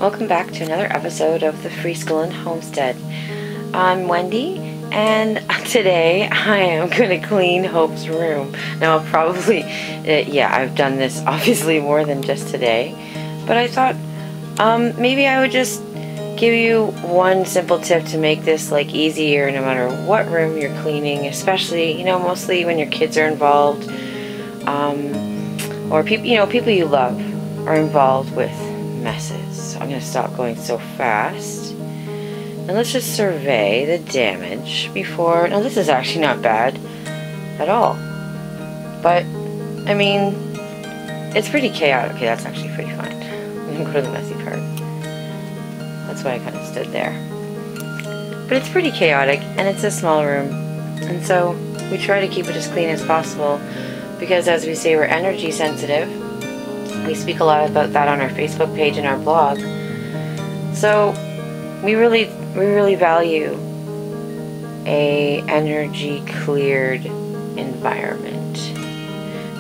Welcome back to another episode of the Freeschoolin homestead. I'm Wendy, and today I am going to clean Hope's room. Now I'll probably, I've done this obviously more than just today, but I thought maybe I would just give you one simple tip to make this easier no matter what room you're cleaning, especially, mostly when your kids are involved, or people you love are involved with messes. So I'm going to stop going so fast. And let's just survey the damage before... No, this is actually not bad at all. But, I mean, it's pretty chaotic. Okay, that's actually pretty fine. I'm going to go to the messy part. That's why I kind of stood there. But it's pretty chaotic, and it's a small room. And so we try to keep it as clean as possible because, as we say, we're energy sensitive. We speak a lot about that on our Facebook page and our blog. So we really value a energy cleared environment.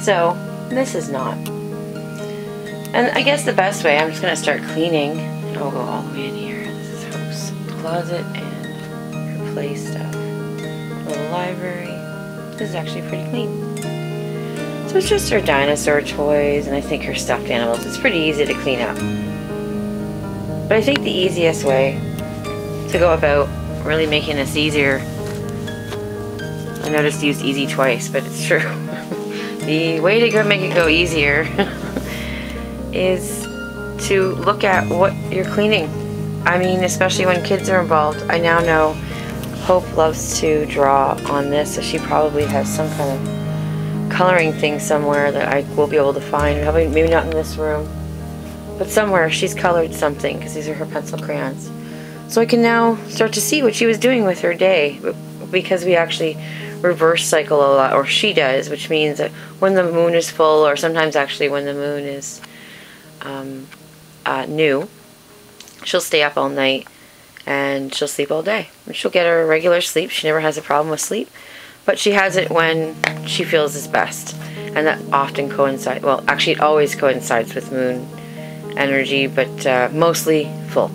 So this is not. And I guess the best way, I'm just going to start cleaning. And I'll go all the way in here. This is Hope's closet and her play stuff. Little library. This is actually pretty clean. So it's just her dinosaur toys and I think her stuffed animals. It's pretty easy to clean up. But I think the easiest way to go about really making this easier, I noticed I used easy twice, but it's true. The way to make it go easier is to look at what you're cleaning. I mean, especially when kids are involved. I now know Hope loves to draw on this, so she probably has some kind of coloring thing somewhere that I will be able to find. Probably, maybe not in this room, but somewhere she's colored something because these are her pencil crayons. So I can now start to see what she was doing with her day, because we actually reverse cycle a lot, or she does, which means that when the moon is full, or sometimes actually when the moon is new, she'll stay up all night and she'll sleep all day. And she'll get her regular sleep. She never has a problem with sleep. But she has it when she feels is best. And that often coincides, well, actually it always coincides with moon energy, but mostly full.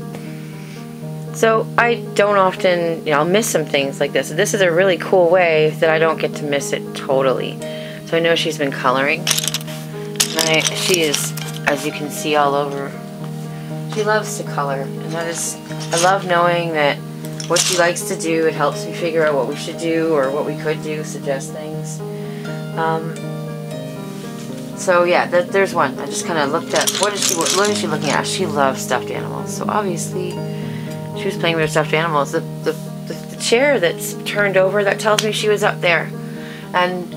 So I don't often, I'll miss some things like this. This is a really cool way that I don't get to miss it totally. So I know she's been coloring. And she is, as you can see all over, she loves to color. And that is, I love knowing that what she likes to do, it helps me figure out what we should do or what we could do, suggest things. So yeah, there's one. I just kind of looked at, what is she looking at? She loves stuffed animals. So obviously she was playing with her stuffed animals. The chair that's turned over, that tells me she was up there. And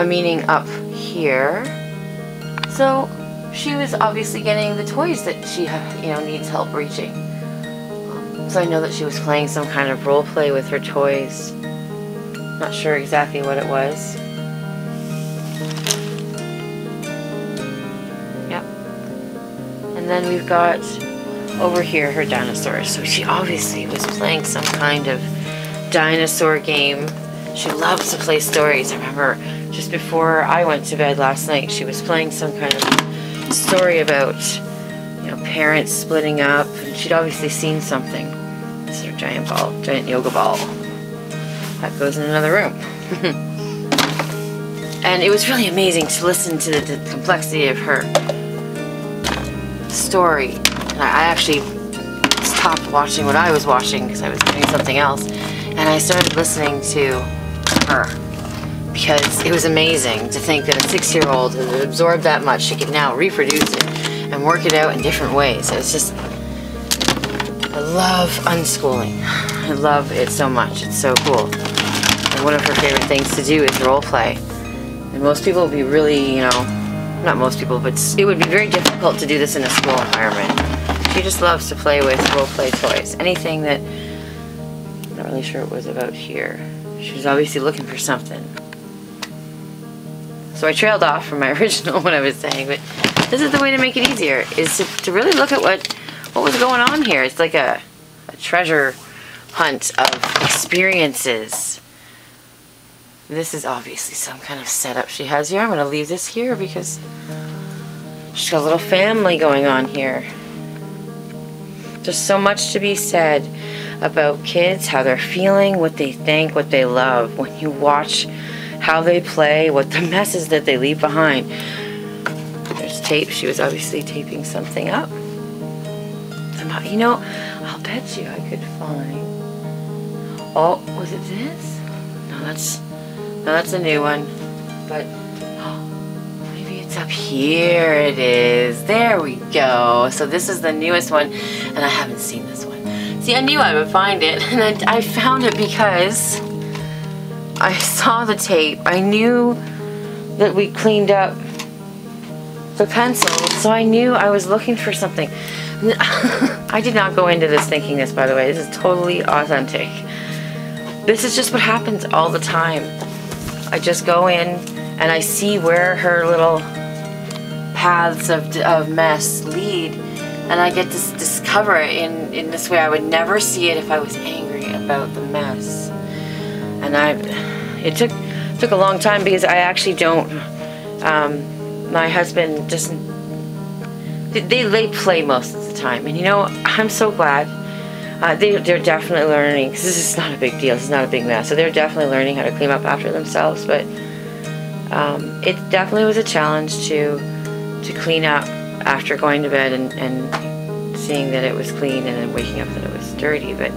meaning up here. So she was obviously getting the toys that she needs help reaching. So I know that she was playing some kind of role play with her toys. Not sure exactly what it was. Yep. And then we've got over here her dinosaurs. So she obviously was playing some kind of dinosaur game. She loves to play stories. I remember just before I went to bed last night, she was playing some kind of story about parents splitting up, and she'd obviously seen something. This is her giant yoga ball. That goes in another room. And it was really amazing to listen to the complexity of her story. And I actually stopped watching what I was watching because I was doing something else, and I started listening to her because it was amazing to think that a 6-year-old had absorbed that much. She could now reproduce it and work it out in different ways. It's just, I love unschooling. I love it so much. It's so cool. And one of her favorite things to do is role play. And most people would be really, not most people, but it would be very difficult to do this in a school environment. She just loves to play with role play toys. Anything that, I'm not really sure what was about here. She was obviously looking for something. So I trailed off from my original what I was saying, but this is the way to make it easier, is to really look at what was going on here. It's like a treasure hunt of experiences. This is obviously some kind of setup she has here. I'm going to leave this here because she's got a little family going on here. There's so much to be said about kids, how they're feeling, what they think, what they love. When you watch how they play, what the messes that they leave behind. There's tape. She was obviously taping something up. You know, I'll bet you I could find... Oh, was it this? No, that's a new one. But, oh, maybe it's up here. It is. There we go. So this is the newest one, and I haven't seen this one. See, I knew I would find it, and I found it because I saw the tape. I knew that we cleaned up the pencils, so I knew I was looking for something. I did not go into this thinking this, by the way. This is totally authentic. This is just what happens all the time. I just go in and I see where her little paths of mess lead, and I get to discover it in this way. I would never see it if I was angry about the mess. And it took a long time because I actually don't. My husband just they play most of the time, and you know, I'm so glad. They're definitely learning, because this is not a big deal. This is not a big mess. So they're definitely learning how to clean up after themselves. But it definitely was a challenge to clean up after going to bed and seeing that it was clean, and then waking up that it was dirty. But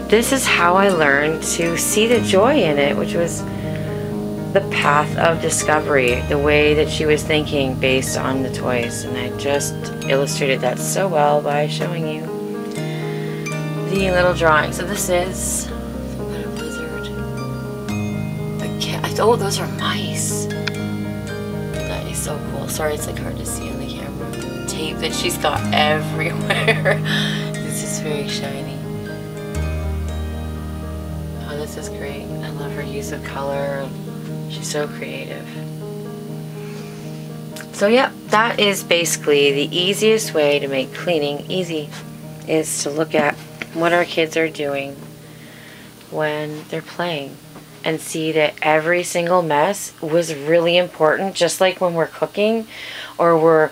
this is how I learned to see the joy in it, which was the path of discovery, the way that she was thinking based on the toys. And I just illustrated that so well by showing you the little drawing. So this is a little lizard. The cat. Oh, those are mice. That is so cool. Sorry, it's like hard to see on the camera. Tape that she's got everywhere. This is very shiny. Oh, this is great. I love her use of color. She's so creative. So yeah, that is basically the easiest way to make cleaning easy, is to look at what our kids are doing when they're playing and see that every single mess was really important, just like when we're cooking or we're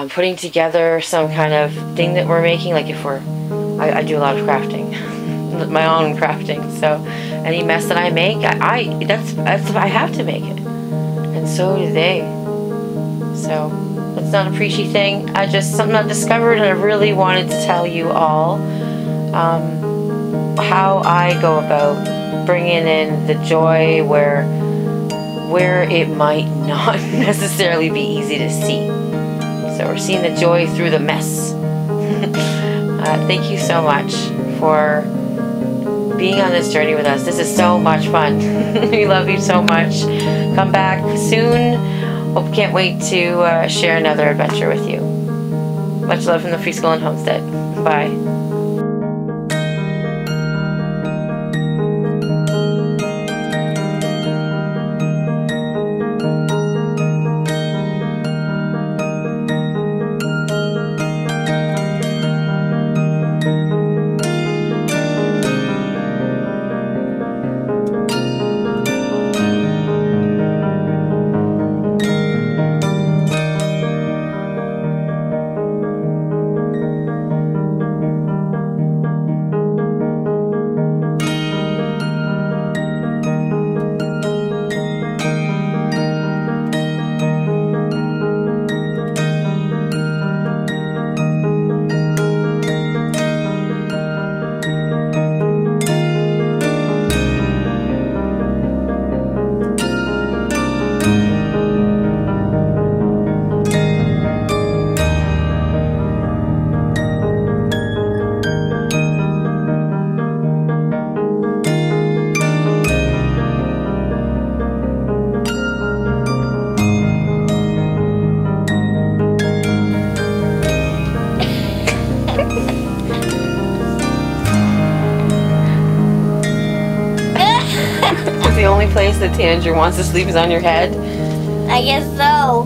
putting together some kind of thing that we're making. Like if I do a lot of crafting, my own crafting, so any mess that I make, I have to make it, and so do they. So it's not a preachy thing. Something I discovered, and I really wanted to tell you all how I go about bringing in the joy where it might not necessarily be easy to see. So we're seeing the joy through the mess. Thank you so much for being on this journey with us. This is so much fun. We love you so much. Come back soon. Can't wait to share another adventure with you. Much love from the Freeschoolin Homestead. Bye. The only place that Tananger wants to sleep is on your head? I guess so.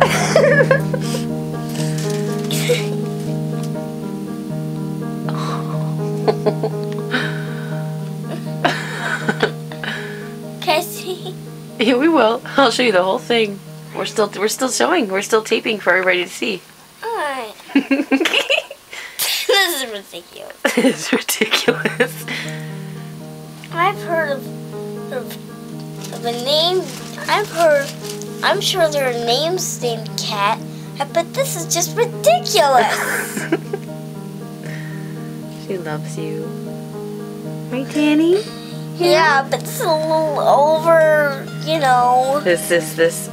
Can I see? Yeah, we will. I'll show you the whole thing. We're still showing. We're still taping for everybody to see. Alright. This is really ridiculous. It's ridiculous. I've heard of a name. I'm sure there are names named Cat, but this is just ridiculous. She loves you. Right, Danny? Yeah, but it's a little over, you know. This.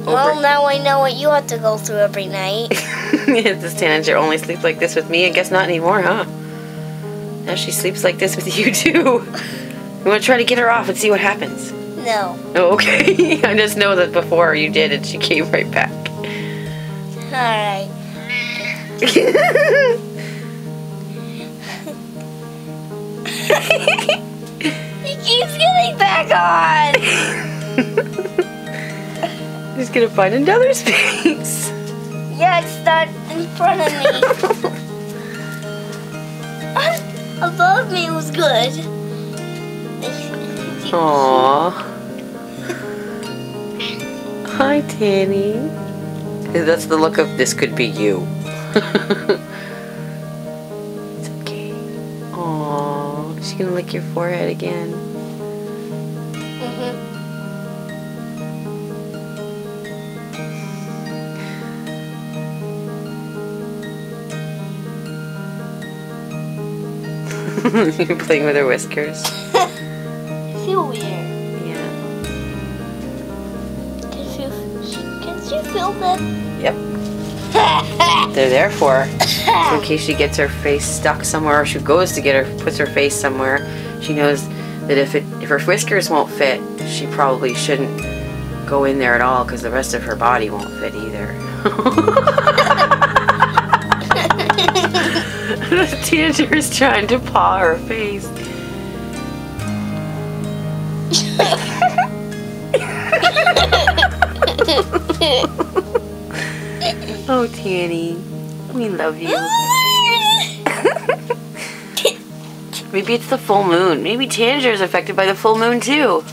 Well, now I know what you have to go through every night. This Tananger only sleeps like this with me. I guess not anymore, huh? Now she sleeps like this with you, too. You want to try to get her off and see what happens? No. Oh, okay. I just know that before you did and she came right back. Alright. He keeps getting back on. He's gonna find another space. Yeah, it's not in front of me. Above me was good. Aww. Hi, Tanny. That's the look of this could be you. It's okay. Aww. Is she gonna lick your forehead again? You're playing with her whiskers. I feel weird. Yeah. Can you feel them? Yep. They're there for her. In case she gets her face stuck somewhere, or she goes to puts her face somewhere, she knows that if her whiskers won't fit, she probably shouldn't go in there at all, because the rest of her body won't fit either. The Tananger is trying to paw her face. Oh, Tanny, we love you. Maybe it's the full moon. Maybe Tananger is affected by the full moon too.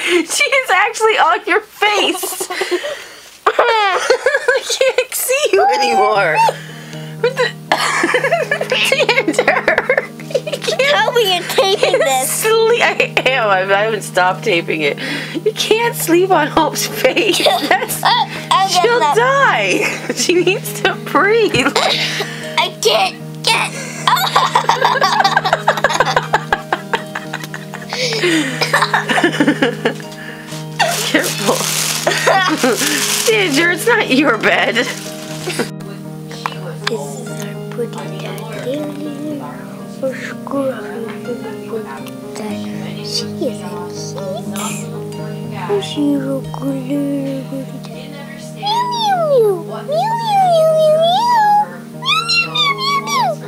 She is actually on your face. I can't see you anymore. Tananger. Tell me you're taping this. I am. I haven't stopped taping it. You can't sleep on Hope's face. She'll die. She needs to breathe. I can't get. Careful. Tananger, it's not your bed. This is our pretty daddy for school. She is a kid. She's a good little daddy. Meow meow meow. Meow meow meow meow meow. Meow meow meow meow meow.